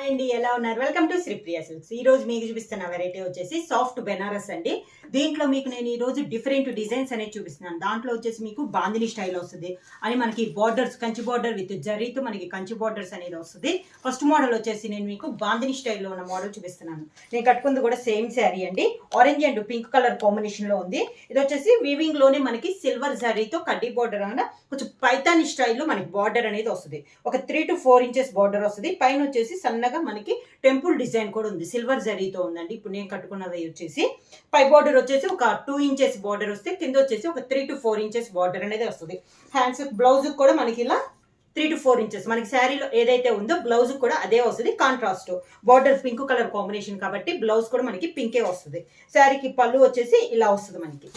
అండి, ఎలా ఉన్నారు? Welcome to Sripriya silks. ఈ రోజు మీకు చూపిస్తున్న వెరైటీ వచ్చేసి సాఫ్ట్ బెనారస్ అండి. దీంట్లో మీకు నేను ఈ రోజు డిఫరెంట్ డిజైన్స్ అనేది చూపిస్తున్నాను. దాంట్లో వచ్చేసి మీకు బాందిని స్టైల్ వస్తుంది అని మనకి బార్డర్స్, కంచి బార్డర్ విత్ జరీతో మనకి కంచి బార్డర్స్ అనేది వస్తుంది. ఫస్ట్ మోడల్ వచ్చేసి నేను మీకు బాందిని స్టైల్లో ఉన్న మోడల్ చూపిస్తున్నాను. నేను కట్టుకుంది కూడా సేమ్ శారీ అండి. Orange and pink colour combination లో ఉంది. ఇది వచ్చేసి వీవింగ్ లోనే మనకి సిల్వర్ జరీతో కడ్డీ బార్డర్ అన్న కొంచెం పైతాని స్టైల్లో మనకి బార్డర్ అనేది వస్తుంది. ఒక 3 to 4 ఇంచెస్ బార్డర్ వస్తుంది. పైన వచ్చేసి సన్నగా మనకి టెంపుల్ డిజైన్ కూడా ఉంది, సిల్వర్ జరీతో ఉందండి. ఇప్పుడు నేను కట్టుకున్నది వచ్చేసి పై బార్డర్ వచ్చేసి ఒక 2 ఇంచెస్ బార్డర్ వస్తే కింద వచ్చేసి ఒక 3 to 4 ఇంచెస్ బార్డర్ అనేది వస్తుంది. హ్యాండ్స్ బ్లౌజ్ కూడా మనకి ఇలా 3 to 4 ఇంచెస్ మనకి శారీలో ఏదైతే ఉందో బ్లౌజ్ కూడా అదే వస్తుంది. Contrast border pink colour combination కాబట్టి బ్లౌజ్ కూడా మనకి పింకే వస్తుంది. శారీకి పళ్ళు వచ్చేసి ఇలా వస్తుంది. మనకి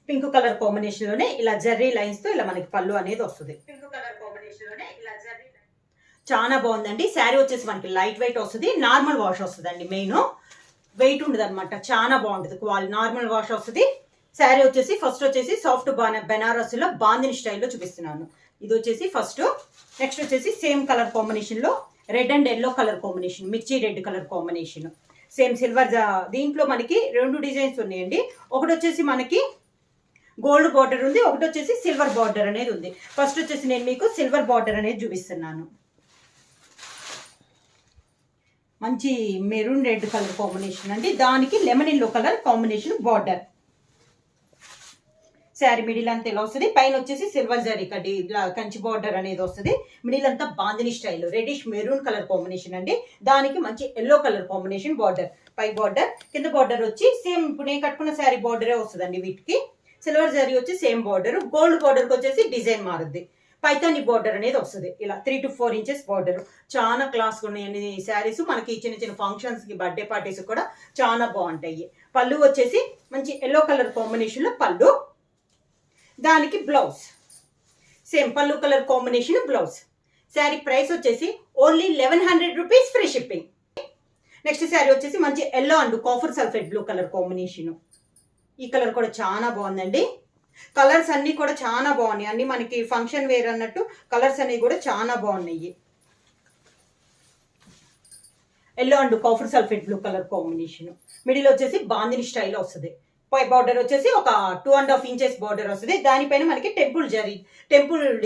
పింక్ కలర్ కాంబినేషన్ లోనే ఇలా జర్రీ లైన్స్ తో ఇలా మనకి పళ్ళు అనేది వస్తుంది. పింక్ కలర్ కాంబినేషన్ లోనే ఇలా జర్రీ చాలా బాగుందండి. శారీ వచ్చేసి మనకి లైట్ వెయిట్ వస్తుంది, నార్మల్ వాష్ వస్తుంది అండి. మెయిన్ వెయిట్ ఉండదు అనమాట, చాలా బాగుంటుంది. క్వాలిటీ నార్మల్ వాష్ వస్తుంది. శారీ వచ్చేసి ఫస్ట్ వచ్చేసి సాఫ్ట్ బెనారస్ లో బాందిని స్టైల్లో చూపిస్తున్నాను. ఇది వచ్చేసి ఫస్ట్. నెక్స్ట్ వచ్చేసి సేమ్ కలర్ కాంబినేషన్ లో red and yellow colour combination, మిర్చి red colour combination, same silver. దీంట్లో మనకి 2 డిజైన్స్ ఉన్నాయండి. ఒకటి వచ్చేసి మనకి గోల్డ్ బార్డర్ ఉంది, ఒకటి వచ్చేసి సిల్వర్ బార్డర్ అనేది ఉంది. ఫస్ట్ వచ్చేసి నేను మీకు సిల్వర్ బార్డర్ అనేది చూపిస్తున్నాను. మంచి మెరూన్ రెడ్ కలర్ కాంబినేషన్ అండి. దానికి lemon yellow colour combination border. Sari middle అంతా ఇలా వస్తుంది. పైన వచ్చేసి సిల్వర్ జరీ కడ్డీ ఇట్లా కంచి బార్డర్ అనేది వస్తుంది. మిడిల్ అంతా bandhani style reddish maroon colour combination అండి. దానికి మంచి ఎల్లో కలర్ కాంబినేషన్ బార్డర్. పై బార్డర్, కింద బార్డర్ వచ్చి సేమ్ ఇప్పుడు నేను కట్టుకున్న శారీ బార్డరే వస్తుందండి. వీటికి సిల్వర్ జరీ వచ్చి సేమ్ బార్డర్. గోల్డ్ బార్డర్కి వచ్చేసి డిజైన్ మారుద్ది. పైతాని బార్డర్ అనేది వస్తుంది. ఇలా 3 to 4 ఇంచెస్ బార్డర్. చాలా క్లాస్ ఉన్నాయండి ఈ శారీస్. మనకి చిన్న చిన్న ఫంక్షన్స్ కి, బర్త్డే పార్టీస్ కూడా చాలా బాగుంటాయి. పళ్ళు వచ్చేసి మంచి ఎల్లో కలర్ కాంబినేషన్ లో పళ్ళు, దానికి బ్లౌజ్ సేమ్ పళ్ళు colour combination blouse. Sari price వచ్చేసి only 1100 rupees, free shipping. Next sari వచ్చేసి మంచి yellow and copper sulphate blue colour combination. ఈ కలర్ కూడా చాలా బాగుందండి. కలర్స్ అన్ని కూడా చాలా బాగున్నాయి. అన్ని మనకి ఫంక్షన్ వేర్ అన్నట్టు కలర్స్ అన్ని కూడా చాలా బాగున్నాయి. Yellow and copper sulphate blue colour combination. Middle వచ్చేసి బాందిని స్టైల్ వస్తుంది. పై బార్డర్ వచ్చేసి ఒక 2.5 ఇంచెస్ బార్డర్ వస్తుంది. దానిపైన మనకి టెంపుల్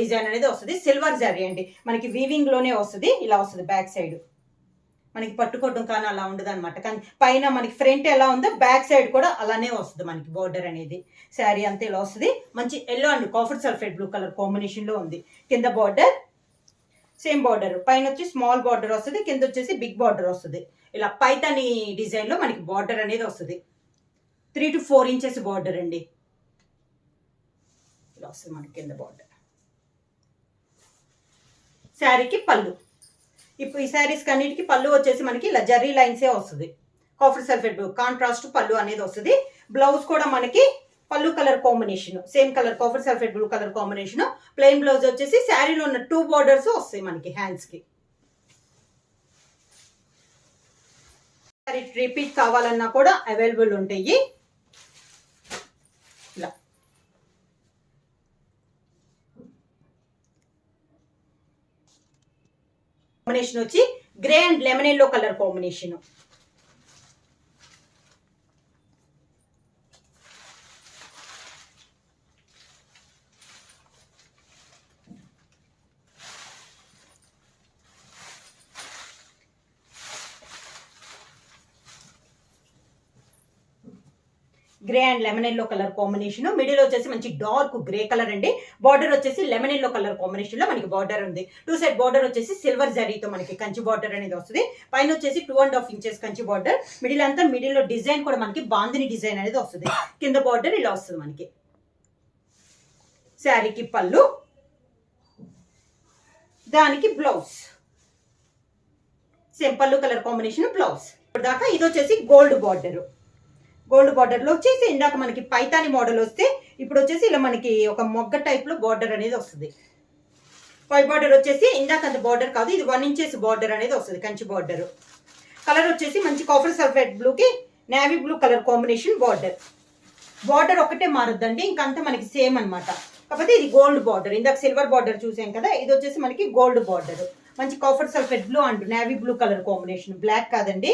డిజైన్ అనేది వస్తుంది. సిల్వర్ జరీ అండి. మనకి వీవింగ్ లోనే వస్తుంది. ఇలా వస్తుంది బ్యాక్ సైడ్. మనకి పట్టుకోవడం కానీ అలా ఉండదు అనమాట. కానీ పైన మనకి ఫ్రంట్ ఎలా ఉందో బ్యాక్ సైడ్ కూడా అలానే వస్తుంది మనకి బార్డర్ అనేది. శారీ అంతా ఇలా వస్తుంది. మంచి yellow and copper sulphate blue colour combination లో ఉంది. కింద బార్డర్ సేమ్ బార్డర్. పైన వచ్చి స్మాల్ బార్డర్ వస్తుంది, కింద వచ్చేసి బిగ్ బార్డర్ వస్తుంది. ఇలా పైతాని డిజైన్ లో మనకి బార్డర్ అనేది వస్తుంది. 3 to 4 ఇంచెస్ బార్డర్ అండి. ఇలా వస్తుంది మనకి కింద బార్డర్. శారీకి పళ్ళు. ఇప్పుడు ఈ శారీస్ అన్నిటికీ పళ్ళు వచ్చేసి మనకి ఇలా జర్రీ లైన్సే వస్తుంది. కాఫర్ సల్ఫేట్ బ్లూ కాంట్రాస్ట్ పళ్ళు అనేది వస్తుంది. బ్లౌజ్ కూడా మనకి పళ్ళు colour combination same colour copper sulphate blue colour combination. Plain blouse వచ్చేసి శారీలో ఉన్న 2 బార్డర్స్ వస్తాయి మనకి హ్యాండ్స్ కి. రిపీట్ కావాలన్నా కూడా అవైలబుల్ ఉంటాయి. ఇలా కాంబినేషన్ వచ్చి grey and lemon yellow colour combination. Grey and lemon yellow colour combination. Middle వచ్చేసి మంచి డార్క్ గ్రే కలర్ అండి. బార్డర్ వచ్చేసి లెమన్ ఎల్లో కలర్ కాంబినేషన్ లో మనకి బార్డర్ ఉంది. 2 సైడ్ బార్డర్ వచ్చేసి సిల్వర్ జరీతో మనకి కంచి బార్డర్ అనేది వస్తుంది. పైన వచ్చేసి 2.5 ఇంచెస్ కంచి బార్డర్. మిడిల్ అంతా మిడిల్ లో డిజైన్ కూడా మనకి బాందిని డిజైన్ అనేది వస్తుంది. కింద బార్డర్ ఇలా వస్తుంది మనకి. శారీకి పళ్ళు, దానికి బ్లౌజ్ సేమ్ పళ్ళు కలర్ కాంబినేషన్ బ్లౌజ్. దాకా ఇది వచ్చేసి గోల్డ్ బార్డర్. గోల్డ్ బార్డర్ లో వచ్చేసి ఇందాక మనకి పైతాని మోడల్ వస్తే ఇప్పుడు వచ్చేసి ఇలా మనకి ఒక మొగ్గ టైప్ లో బార్డర్ అనేది వస్తుంది. పై బార్డర్ వచ్చేసి ఇందాక అంత బార్డర్ కాదు, ఇది 1 ఇంచెస్ బార్డర్ అనేది వస్తుంది కంచి బార్డర్. కలర్ వచ్చేసి మంచి కాఫర్ సల్ఫేట్ బ్లూ కి navy blue colour combination border. Border ఒకటే మారుద్దండి, ఇంకంతా మనకి సేమ్ అనమాట. కాకపోతే ఇది గోల్డ్ బార్డర్. ఇందాక సిల్వర్ బార్డర్ చూసాం కదా, ఇది వచ్చేసి మనకి గోల్డ్ బార్డర్. మంచి copper sulphate blue and navy blue colour combination, black కాదండి.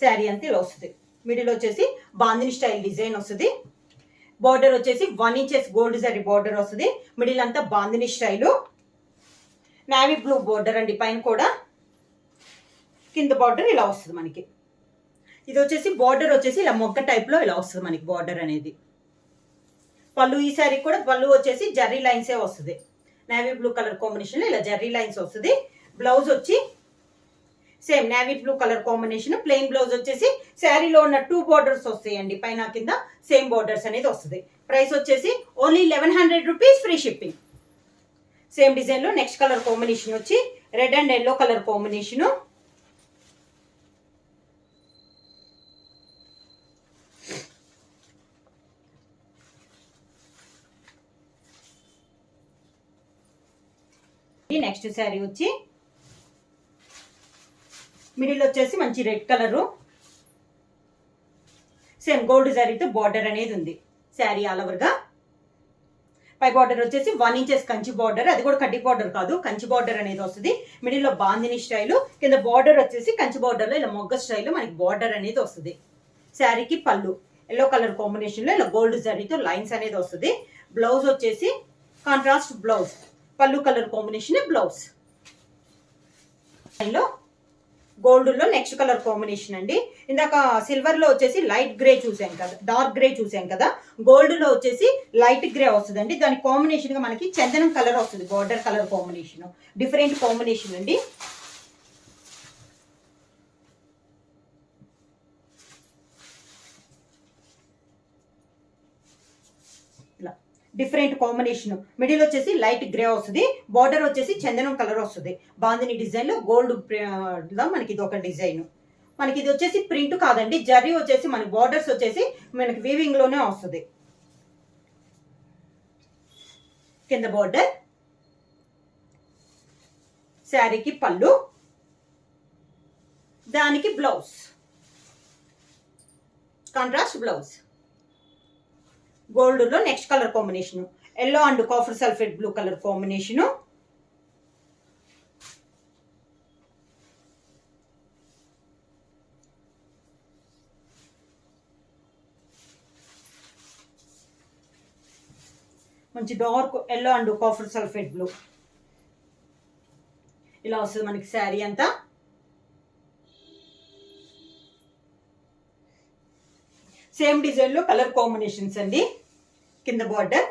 శారీ అంతా ఇలా వస్తుంది. మిడిల్ వచ్చేసి బాందిని స్టైల్ డిజైన్ వస్తుంది. బార్డర్ వచ్చేసి 1 ఇంచెస్ గోల్డ్ జరీ బార్డర్ వస్తుంది. మిడిల్ అంతా bandhani style, navy blue border అండి. పైన కూడా కింద బార్డర్ ఇలా వస్తుంది మనకి. ఇది వచ్చేసి బార్డర్ వచ్చేసి ఇలా మొగ్గ టైప్ లో ఇలా వస్తుంది మనకి బార్డర్ అనేది. పళ్ళు, ఈ శారీ కూడా పళ్ళు వచ్చేసి జర్రీ లైన్సే వస్తుంది. నేవీ బ్లూ కలర్ కాంబినేషన్ లో ఇలా జర్రీ లైన్స్ వస్తుంది. బ్లౌజ్ వచ్చి same navy blue colour combination, plain blouse వచ్చేసి శారీలో ఉన్న 2 బార్డర్స్ వస్తాయండి, పైన కింద సేమ్ బార్డర్స్ అనేది వస్తుంది. ప్రైస్ వచ్చేసి only 1100 rupees, free shipping. Same design లో నెక్స్ట్ కలర్ కాంబినేషన్ వచ్చి red and yellow colour combination. Next sari వచ్చి మిడిల్ వచ్చేసి మంచి రెడ్ కలరు, సేమ్ గోల్డ్ జరీతో బార్డర్ అనేది ఉంది. శారీ ఆల్ ఓవర్ గా పై బార్డర్ వచ్చేసి 1 ఇంచెస్ కంచి బార్డర్, అది కూడా కడ్డీ బార్డర్ కాదు, కంచి బార్డర్ అనేది వస్తుంది. మిడిల్ లో బాందిని స్టైల్, కింద బార్డర్ వచ్చేసి కంచి బార్డర్ లో ఇలా మొగ్గ స్టైల్ మనకి బార్డర్ అనేది వస్తుంది. శారీకి పళ్ళు ఎల్లో కలర్ కాంబినేషన్ లో ఇలా గోల్డ్ జరీతో లైన్స్ అనేది వస్తుంది. బ్లౌజ్ వచ్చేసి కాంట్రాస్ట్ బ్లౌజ్, పళ్ళు కలర్ కాంబినేషన్ బ్లౌజ్. గోల్డ్ లో నెక్స్ట్ కలర్ కాంబినేషన్ అండి. ఇందాక సిల్వర్ లో వచ్చేసి లైట్ గ్రే చూసాం కదా, డార్క్ గ్రే చూసాం కదా. గోల్డ్ లో వచ్చేసి లైట్ గ్రే వస్తుందండి. దాని కాంబినేషన్ గా మనకి చందనం కలర్ వస్తుంది, border colour combination. Different combination అండి. Different combination. మిడిల్ వచ్చేసి లైట్ గ్రే వస్తుంది, బార్డర్ వచ్చేసి చందనం కలర్ వస్తుంది. బాందిని డిజైన్ లో గోల్డ్ లో మనకి ఇది ఒక డిజైన్. మనకి ఇది వచ్చేసి ప్రింట్ కాదండి, జరీ వచ్చేసి మన బార్డర్స్ వచ్చేసి మనకి వీవింగ్ లోనే వస్తుంది. కింద బార్డర్, శారీకి పళ్ళు, దానికి బ్లౌజ్, కాంట్రాస్ట్ బ్లౌజ్. గోల్డ్ లో next colour combination yellow and copper sulphate blue colour combination. మంచి dark yellow and copper sulphate blue ఇలా వస్తుంది మనకి శారీ అంతా. సేమ్ డిజైన్ లో కలర్ కాంబినేషన్స్ అండి. కింద బార్డర్,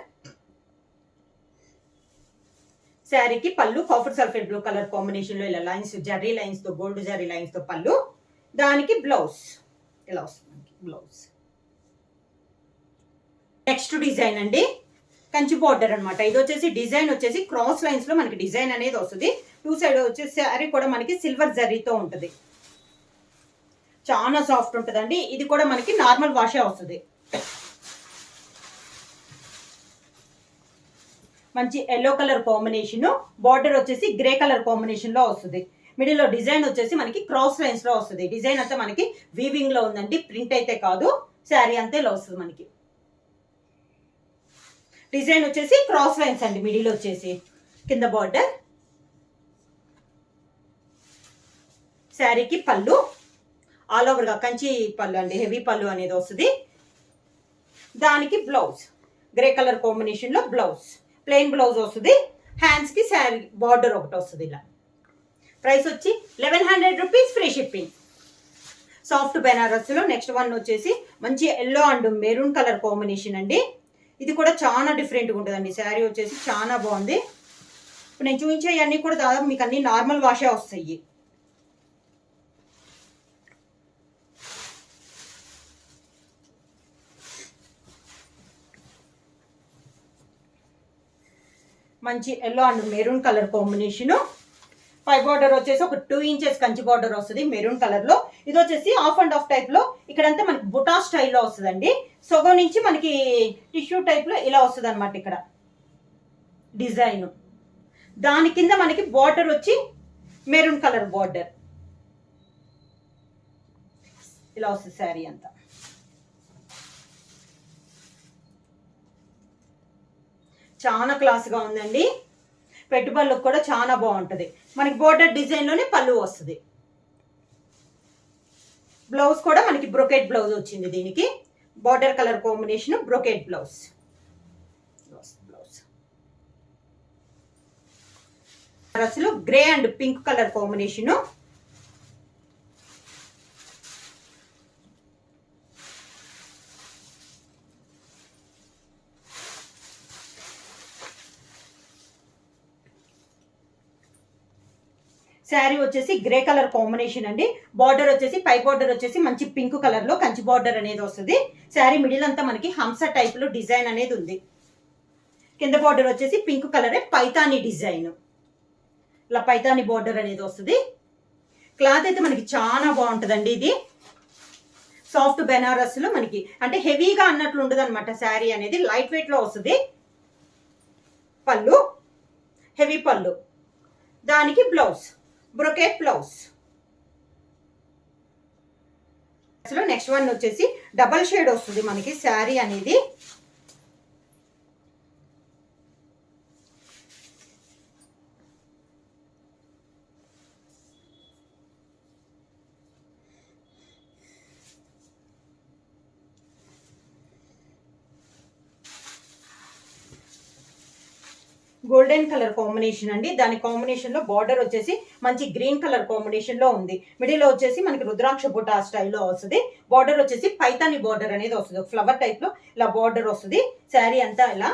శారీకి పళ్ళు copper sulphate blue colour combination లో ఇలా లైన్స్, జర్రీ లైన్స్ తో, గోల్డ్ జర్రీ లైన్స్ తో పళ్ళు, దానికి బ్లౌజ్ ఇలా వస్తుంది బ్లౌజ్. నెక్స్ట్ డిజైన్ అండి, కంచి బార్డర్ అనమాట. ఇది వచ్చేసి డిజైన్ వచ్చేసి క్రాస్ లైన్స్ లో మనకి డిజైన్ అనేది వస్తుంది. 2 సైడ్ వచ్చేసి శారీ కూడా మనకి సిల్వర్ జరీతో ఉంటుంది. చాలా సాఫ్ట్ ఉంటుందండి. ఇది కూడా మనకి నార్మల్ వాషే వస్తుంది. మంచి ఎల్లో కలర్ కాంబినేషన్, బార్డర్ వచ్చేసి గ్రే కలర్ కాంబినేషన్ లో వస్తుంది. మిడిల్ లో డిజైన్ వచ్చేసి మనకి క్రాస్ లైన్స్ లో వస్తుంది. డిజైన్ అంతా మనకి వీవింగ్ లో ఉందండి, ప్రింట్ అయితే కాదు. శారీ అంతా ఇలా వస్తుంది మనకి. డిజైన్ వచ్చేసి క్రాస్ లైన్స్ అండి. మిడిల్ వచ్చేసి కింద బార్డర్, శారీకి పళ్ళు ఆల్ ఓవర్ గా కంచి పళ్ళు అండి, హెవీ పళ్ళు అనేది వస్తుంది. దానికి బ్లౌజ్ గ్రే కలర్ కాంబినేషన్ లో బ్లౌజ్, ప్లెయిన్ బ్లౌజ్ వస్తుంది. హ్యాండ్స్ కి శారీ బార్డర్ ఒకటి వస్తుంది ఇలా. ప్రైస్ వచ్చి 1100 rupees, free shipping. Soft Banaras లో నెక్స్ట్ వన్ వచ్చేసి మంచి yellow and maroon colour combination అండి. ఇది కూడా చాలా డిఫరెంట్గా ఉంటుందండి. శారీ వచ్చేసి చాలా బాగుంది. ఇప్పుడు నేను చూపించే అన్నీ కూడా దాదాపు మీకు అన్ని నార్మల్ వాషే వస్తాయి. మంచి yellow and maroon colour combination. పై బార్డర్ వచ్చేసి ఒక 2 ఇంచెస్ కంచి బార్డర్ వస్తుంది మెరూన్ కలర్ లో. ఇది వచ్చేసి ఆఫ్ అండ్ ఆఫ్ టైప్ లో, ఇక్కడంతా మనకి బుటా స్టైల్లో వస్తుందండి. సొగం నుంచి మనకి టిష్యూ టైప్ లో ఇలా వస్తుంది అనమాట ఇక్కడ డిజైన్. దాని కింద మనకి బార్డర్ వచ్చి మెరూన్ కలర్ బార్డర్ ఇలా వస్తుంది శారీ అంతా. చాలా క్లాస్ గా ఉందండి. పెట్టుబడులకు కూడా చాలా బాగుంటుంది. మనకి బోర్డర్ డిజైన్లోనే పళ్ళు వస్తుంది. బ్లౌజ్ కూడా మనకి బ్రొకెట్ బ్లౌజ్ వచ్చింది. దీనికి border colour combination brocade blouse. అసలు grey and pink colour combination. Sari వచ్చేసి గ్రే కలర్ కాంబినేషన్ అండి. బార్డర్ వచ్చేసి పై బార్డర్ వచ్చేసి మంచి పింక్ కలర్ లో కంచి బార్డర్ అనేది వస్తుంది. శారీ మిడిల్ అంతా మనకి హంస టైప్ లో డిజైన్ అనేది ఉంది. కింద బార్డర్ వచ్చేసి పింక్ కలరే పైతాని డిజైన్, ఇలా పైతాని బార్డర్ అనేది వస్తుంది. క్లాత్ అయితే మనకి చాలా బాగుంటుందండి. ఇది సాఫ్ట్ బెనారస్ లో మనకి అంటే హెవీగా అన్నట్లు ఉండదు అనమాట. శారీ అనేది లైట్ వెయిట్ లో వస్తుంది. పళ్ళు హెవీ పళ్ళు, దానికి బ్లౌజ్ బ్రొకెట్ బ్లౌజ్. అసలు నెక్స్ట్ వన్ వచ్చేసి డబల్ షేడ్ వస్తుంది మనకి శారీ అనేది. గోల్డెన్ కలర్ కాంబినేషన్ అండి. దాని కాంబినేషన్ లో బార్డర్ వచ్చేసి మంచి గ్రీన్ కలర్ కాంబినేషన్ లో ఉంది. మిడిల్ వచ్చేసి మనకి రుద్రాక్ష బుట్ట స్టైల్లో వస్తుంది. బార్డర్ వచ్చేసి పైతాని బార్డర్ అనేది వస్తుంది. ఫ్లవర్ టైప్ లో ఇలా బార్డర్ వస్తుంది. శారీ అంతా ఇలా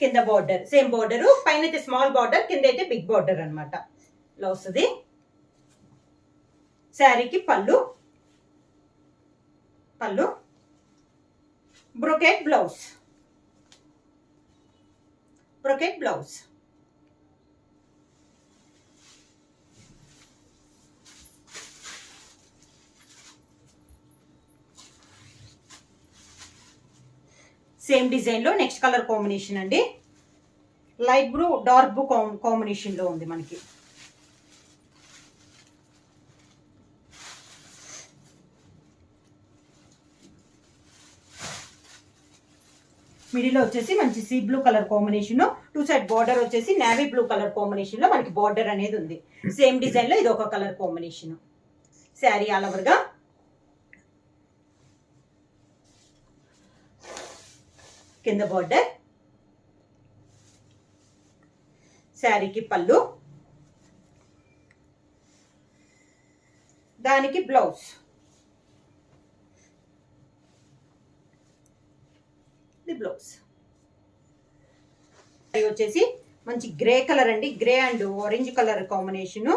కింద బార్డర్ సేమ్ బార్డర్, పైన అయితే స్మాల్ బార్డర్, కింద అయితే బిగ్ బార్డర్ అనమాట. ఇలా వస్తుంది. శారీకి పళ్ళు brocade blouse brocade blouse. Same design లో నెక్స్ట్ కలర్ కాంబినేషన్ అండి. Light blue dark blue combination లో ఉంది మనకి. మిడిల్ వచ్చేసి మంచి see blue colour combination, two side border వచ్చేసి నేవీ బ్లూ కలర్ కాంబినేషన్ లో మనకి బార్డర్ అనేది ఉంది. సేమ్ డిజైన్ లో ఇది ఒక colour combination. Sari all over గా కింద బార్డర్, శారీకి పళ్ళు, దానికి బ్లౌజ్. బ్లౌజ్ వచ్చేసి మంచి గ్రే కలర్ అండి. Grey and orange colour combination.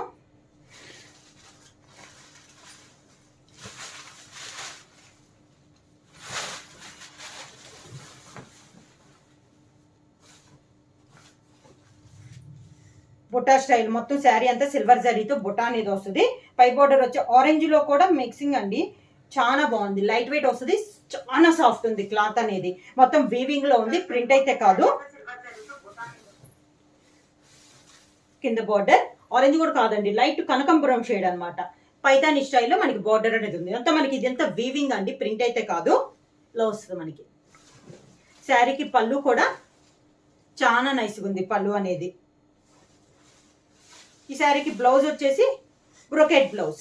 Butta style మొత్తం శారీ అంతా సిల్వర్ జరీతో బుట్టా అనేది వస్తుంది. పై బోర్డర్ వచ్చి ఆరెంజ్ లో కూడా మిక్సింగ్ అండి. చాలా బాగుంది. లైట్ వెయిట్ వస్తుంది. చాలా సాఫ్ట్ ఉంది క్లాత్ అనేది. మొత్తం వీవింగ్ లో ఉంది, ప్రింట్ అయితే కాదు. కింద బార్డర్ ఆరెంజ్ కూడా కాదండి, లైట్ కనకంబరం షేడ్ అనమాట. పైతాని స్టైల్లో మనకి బార్డర్ అనేది ఉంది. అంతా మనకి ఇదంతా వీవింగ్ అండి, ప్రింట్ అయితే కాదు. లో వస్తుంది మనకి. శారీకి పళ్ళు కూడా చాలా నైస్గా ఉంది పళ్ళు అనేది. ఈ శారీకి బ్లౌజ్ వచ్చేసి బ్రొకెట్ బ్లౌజ్.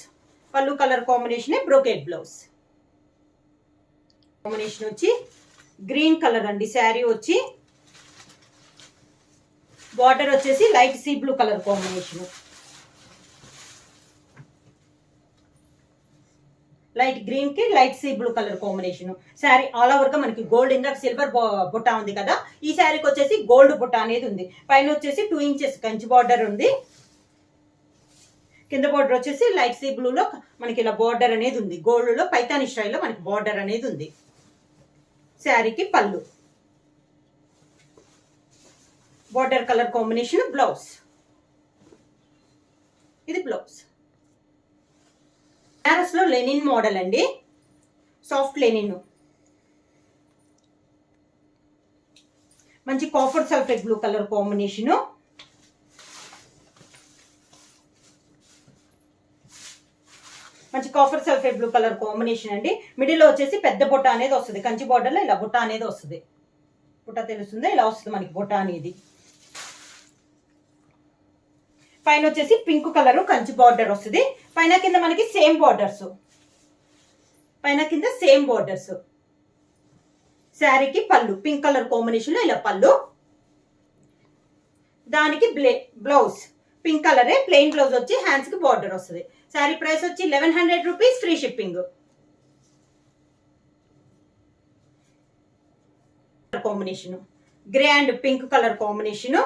పళ్ళు colour combination brocade blouse. Combination వచ్చి గ్రీన్ కలర్ అండి. శారీ వచ్చి బార్డర్ వచ్చేసి light sea blue colour combination. Light green కి light sea blue colour combination. Sari all over గా మనకి గోల్డ్ ఇంకా సిల్వర్ బుట్ట ఉంది కదా. ఈ శారీకి వచ్చేసి గోల్డ్ బుట్ట అనేది ఉంది. పైన వచ్చేసి 2 ఇంచెస్ కంచి బార్డర్ ఉంది. కింద బార్డర్ వచ్చేసి లైట్ సీ బ్లూలో మనకి ఇలా బార్డర్ అనేది ఉంది. గోల్డ్ లో పైతాని స్టైల్లో మనకి బార్డర్ అనేది ఉంది. శారీకి పళ్ళు, బార్డర్ కలర్ కాంబినేషన్ బ్లౌజ్. ఇది బ్లౌజ్. బెనారస్ లో లెనిన్ మోడల్ అండి, సాఫ్ట్ లెనిన్. మంచి copper sulphate blue colour combination. మంచి copper sulphate blue colour combination అండి. మిడిల్ లో వచ్చేసి పెద్ద బుట్ట అనేది వస్తుంది. కంచి బార్డర్ లో ఇలా బుట్ట అనేది వస్తుంది. బుట్ట తెలుస్తుంది, ఇలా వస్తుంది మనకి బుట్ట అనేది. పైన వచ్చేసి పింక్ కలర్ కంచి బార్డర్ వస్తుంది. పైన కింద మనకి సేమ్ బార్డర్స్, పైన కింద సేమ్ బార్డర్స్. శారీకి పళ్ళు పింక్ కలర్ కాంబినేషన్ లో ఇలా పళ్ళు, దానికి బ్లౌజ్ పింక్ కలరే ప్లెయిన్ బ్లౌజ్ వచ్చి హ్యాండ్స్ కి బార్డర్ వస్తుంది. శారీ ప్రైస్ వచ్చి 1100 rupees, free shipping. Combination grey and pink colour combination.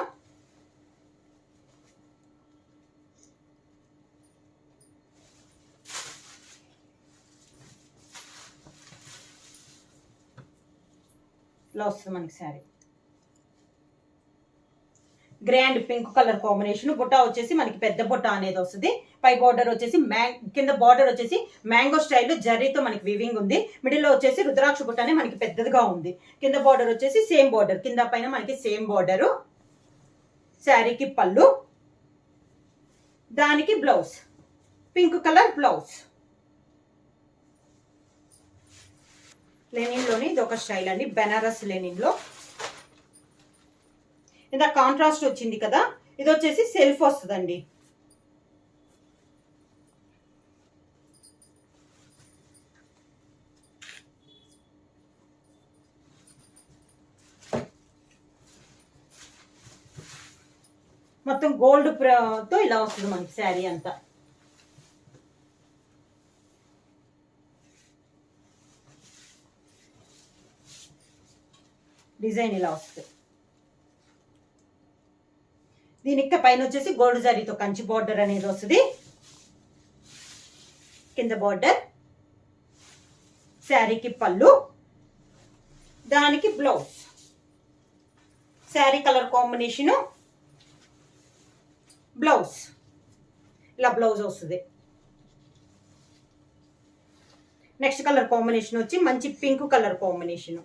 ఇలా వస్తుంది మనకి sari. Grey and pink colour combination. బుట్ట వచ్చేసి మనకి పెద్ద బుట్ట అనేది వస్తుంది. పై బార్డర్ వచ్చేసి కింద బార్డర్ వచ్చేసి మ్యాంగో స్టైల్ జరీతో మనకి వివింగ్ ఉంది. మిడిల్ లో వచ్చేసి రుద్రాక్ష బుట్ట అనేది మనకి పెద్దదిగా ఉంది. కింద బార్డర్ వచ్చేసి సేమ్ బార్డర్, కింద పైన మనకి సేమ్ బార్డర్. శారీకి పళ్ళు, దానికి blouse pink colour blouse. Linen లోని ఇది ఒక స్టైల్ అండి, బెనారస్ లెనిన్ లో. ఇంత కాంట్రాస్ట్ వచ్చింది కదా, ఇది వచ్చేసి సెల్ఫ్ వస్తుందండి. మొత్తం గోల్డ్ తో ఇలా వస్తుంది మనకి శారీ అంతా. డిజైన్ ఇలా వస్తుంది. దీనికి పైన వచ్చేసి గోల్డ్ జరీతో కంచి బార్డర్ అనేది వస్తుంది. కింద బార్డర్, శారీకి పళ్ళు, దానికి blouse. Sari colour combination blouse, ఇలా బ్లౌజ్ వస్తుంది. నెక్స్ట్ కలర్ కాంబినేషన్ వచ్చి మంచి పింక్ కలర్ కాంబినేషన్.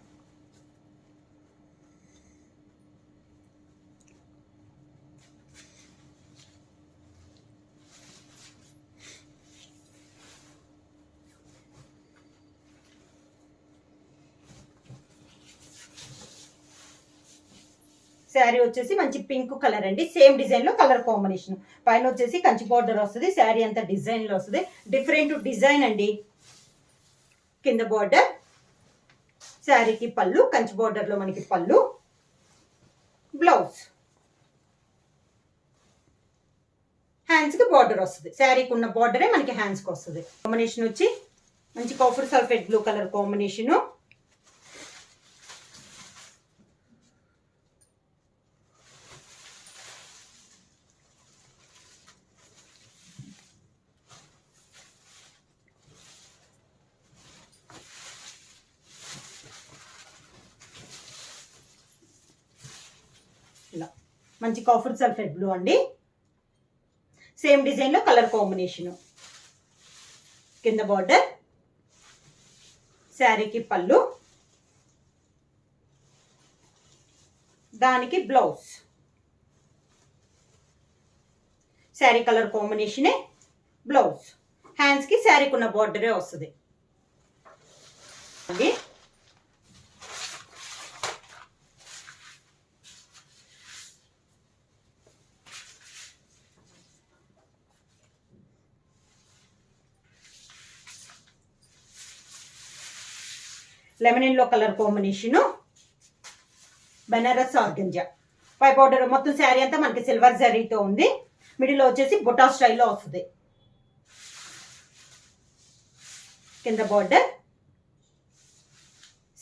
శారీ వచ్చేసి మంచి పింక్ కలర్ అండి, సేమ్ డిజైన్ లో కలర్ కాంబినేషన్. పైన వచ్చేసి కంచి బార్డర్ వస్తుంది. శారీ అంతా డిజైన్ లో వస్తుంది, డిఫరెంట్ డిజైన్ అండి. కింద బార్డర్, శారీకి పళ్ళు, కంచి బార్డర్ లో మనకి పళ్ళు, బ్లౌజ్. హ్యాండ్స్ కి బార్డర్ వస్తుంది. శారీకి ఉన్న బార్డరే మనకి హ్యాండ్స్ కి వస్తుంది. కాంబినేషన్ వచ్చి మంచి copper sulphate blue colour combination. ఇలా మంచి కాఫర్ సల్ఫేట్ బ్లూ అండి, సేమ్ డిజైన్ లో కలర్ కాంబినేషన్. కింద బార్డర్, శారీకి పళ్ళు, దానికి బ్లౌజ్. శారీ కలర్ కాంబినేషనే బ్లౌజ్. హ్యాండ్స్ కి శారీకి ఉన్న బార్డరే వస్తుంది. Lemon yellow colour combination, Banaras organza. పై బార్డర్ మొత్తం శారీ అంతా మనకి సిల్వర్ జరీతో ఉంది. మిడిల్ లో వచ్చేసి బుటా స్టైల్లో వస్తుంది. కింద బార్డర్,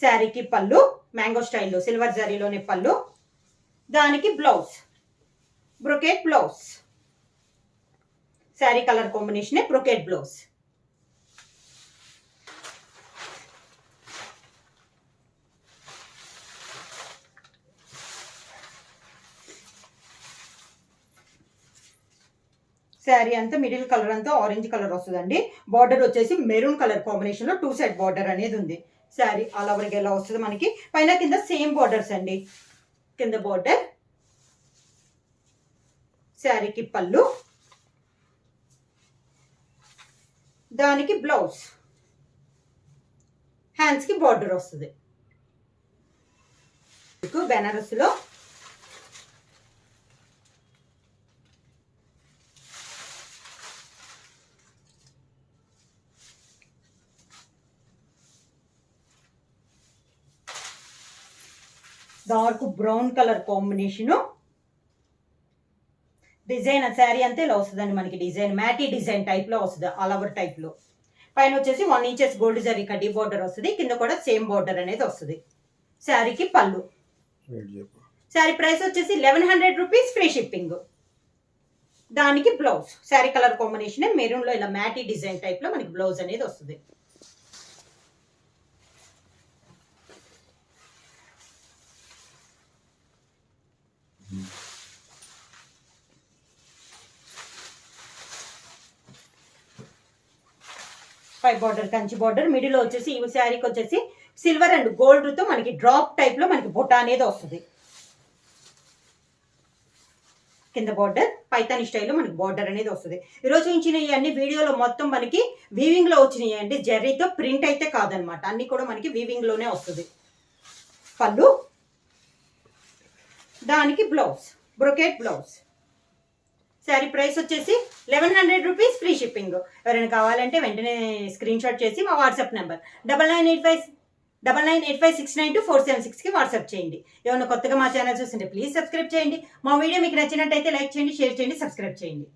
శారీకి పళ్ళు మ్యాంగో స్టైల్లో సిల్వర్ జరీలోనే పళ్ళు, దానికి blouse brocade blouse. Sari colour combination brocade blouse. Sari అంతా మిడిల్ కలర్ అంతా ఆరెంజ్ కలర్ వస్తుందండి. బార్డర్ వచ్చేసి మెరూన్ కలర్ కాంబినేషన్ లో 2 సైడ్ బార్డర్ అనేది ఉంది. శారీ ఆల్ ఓవర్ గా ఎలా వస్తుంది మనకి. పైన కింద సేమ్ బార్డర్స్ అండి. కింద బార్డర్, శారీకి పళ్ళు, దానికి బ్లౌజ్. హ్యాండ్స్ కి బార్డర్ వస్తుంది. బెనారస్ లో dark brown colour combination. Design sari అంతే ఇలా వస్తుందండి మనకి. డిజైన్ మ్యాటీ డిజైన్ టైప్ లో వస్తుంది, ఆల్ ఓవర్ టైప్ లో. పైన వచ్చేసి 1 ఇంచెస్ గోల్డ్ జరీ కడ్డీ బార్డర్ వస్తుంది, కింద కూడా సేమ్ బార్డర్ అనేది వస్తుంది. శారీకి పళ్ళు. శారీ ప్రైస్ వచ్చేసి 1100 రూపీస్, ఫ్రీ షిప్పింగ్. దానికి blouse sari colour combination maroon లో ఇలా మ్యాటీ డిజైన్ టైప్ లో మనకి బ్లౌజ్ అనేది వస్తుంది. పై బార్డర్ కంచి బార్డర్, మిడిల్ లో వచ్చేసి ఈ శారీకి వచ్చేసి సిల్వర్ అండ్ గోల్డ్ తో మనకి డ్రాప్ టైప్ లో మనకి బుట్ట అనేది వస్తుంది. కింద బార్డర్ పైతాని స్టైల్లో మనకి బార్డర్ అనేది వస్తుంది. ఈరోజు ఇచ్చినవి అన్ని వీడియోలో మొత్తం మనకి వీవింగ్ లో వచ్చినాయి అంటే జెర్రీతో ప్రింట్ అయితే కాదనమాట, అన్ని కూడా మనకి వీవింగ్ లోనే వస్తుంది. పళ్ళు, దానికి blouse brocade blouse. Sari price వచ్చేసి 1100 రూపీస్, ఫ్రీ షిప్పింగ్. ఎవరైనా కావాలంటే వెంటనే స్క్రీన్ షాట్ చేసి మా వాట్సాప్ నెంబర్ 9985692476కి వాట్సాప్ చేయండి. ఏమైనా కొత్తగా మా ఛానల్ చూస్తుంటే ప్లీజ్ సబ్స్క్రైబ్ చేయండి. మా వీడియో మీకు నచ్చినట్టయితే లైక్ చేయండి, షేర్ చేయండి, సబ్స్క్రైబ్ చేయండి.